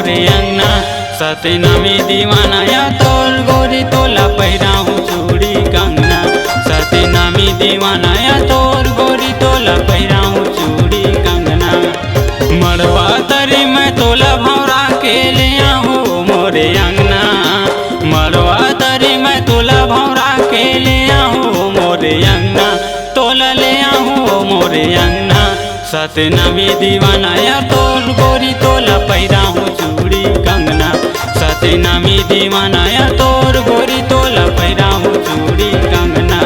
मोरे अंगना। सतनामी दीवानाया तोर गोरी तोला पहिराऊं चूड़ी कंगना। सतनामी दीवानाया तोर गोरी तोला पहिराऊं चूड़ी कंगना। मड़वा तरी मैं तोला भौरा के ले आऊं मोरे अंगना। मड़वा तरी मैं तोला भौरा के ले आऊं मोरे अंगना। तोला ले आऊं मोरे अंगना। सतनामी दीवानाया तोर गोरी तोला पहिराऊं चूड़ी कंगना। सतनामी दीवानाया तोर गोरी तोला पहिराऊं चूड़ी कंगना।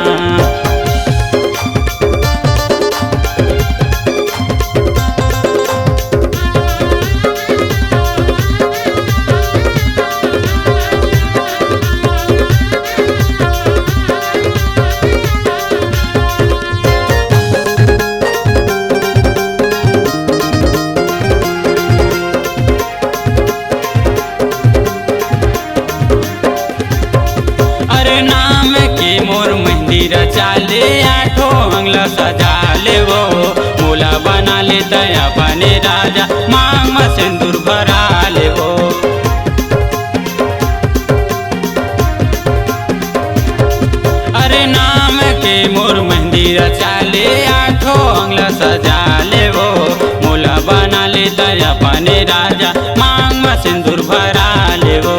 चाले आठो अंगला सजा ले वो मोला बना ले दया बने राजा मांग में सिंदूर भरा ले वो। अरे नाम के मोर मेहंदी चाले आठो अंगला सजा ले वो मोला बना ले दया बने राजा मांग में सिंदूर भरा ले वो।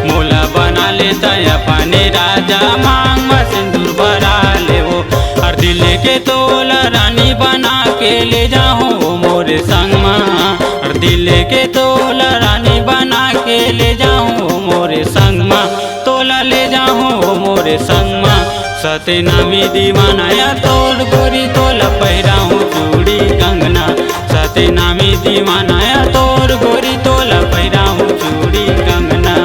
मोला बना ले दया बने राजा मांग में सिंदूर भरा ले वो। हर दिल के तोला रानी बना के ले जाऊं मोरे संग माँ। हर दिल के तोला रानी बना के ले जाऊं मोरे संग माँ। तोला ले जाऊं मोरे संग माँ। सतनामी दीवानाया तोर गोरी तोला पहिराऊं चूड़ी कंगना। सतनामी दीवानाया तोर गोरी तोला पहिराऊं चूड़ी कंगना।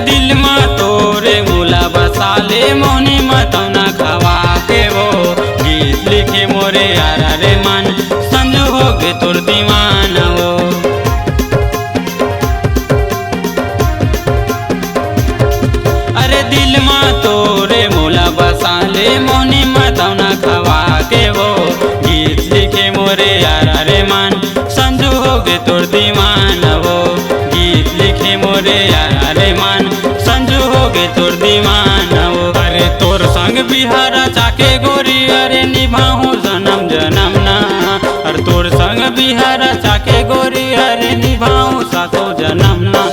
दिल में तोरे मोला बसाले मोनी मतौना खवा के वो। गीत लिखे मोरे यारा रे मन संजू हो गे तोर दीवाना वो। अरे दिल में तोरे मोला बसाले मोनी मतौना खवा के वो। गीत लिखे मोरे यारा रे मन संजू हो गे तोर दीवाना वो। गीत लिखे मोरे यारा रे मन संजू हो गे तोर दीवाना वो। अरे तोर संग बिहारा चाके गोरी अरे निभाऊं जन्म जन्म ना। अरे तोर संग बिहारा चाके गोरी अरे निभाऊं सातो जन्म ना।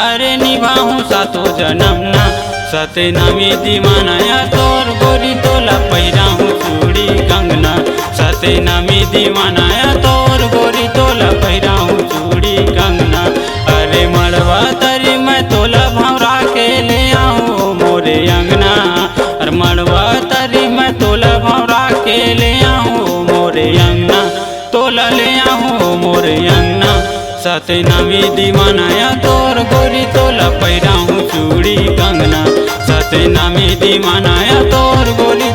अरे निभाऊं सातो जन्म ना। सतनामी दीवानाया तोर गोरी तोला पहिराऊं चूड़ी कंगना। सतनामी दीवानाया तोर गोरी तोला पहिराऊं चूड़ी कंगना। अरे मड़वा तरी मैं तोला भौरा के ले आऊं मोरे अंगना। अरे मड़वा तरी मैं तोला भौरा के ले आऊं मोरे अंगना। तोला ले आऊं मोरे अंगना। सतनामी दीवानाया तोर गोरी तोला पहिराऊं चूड़ी कंगना। सतनामी दीवानाया तोर गोरी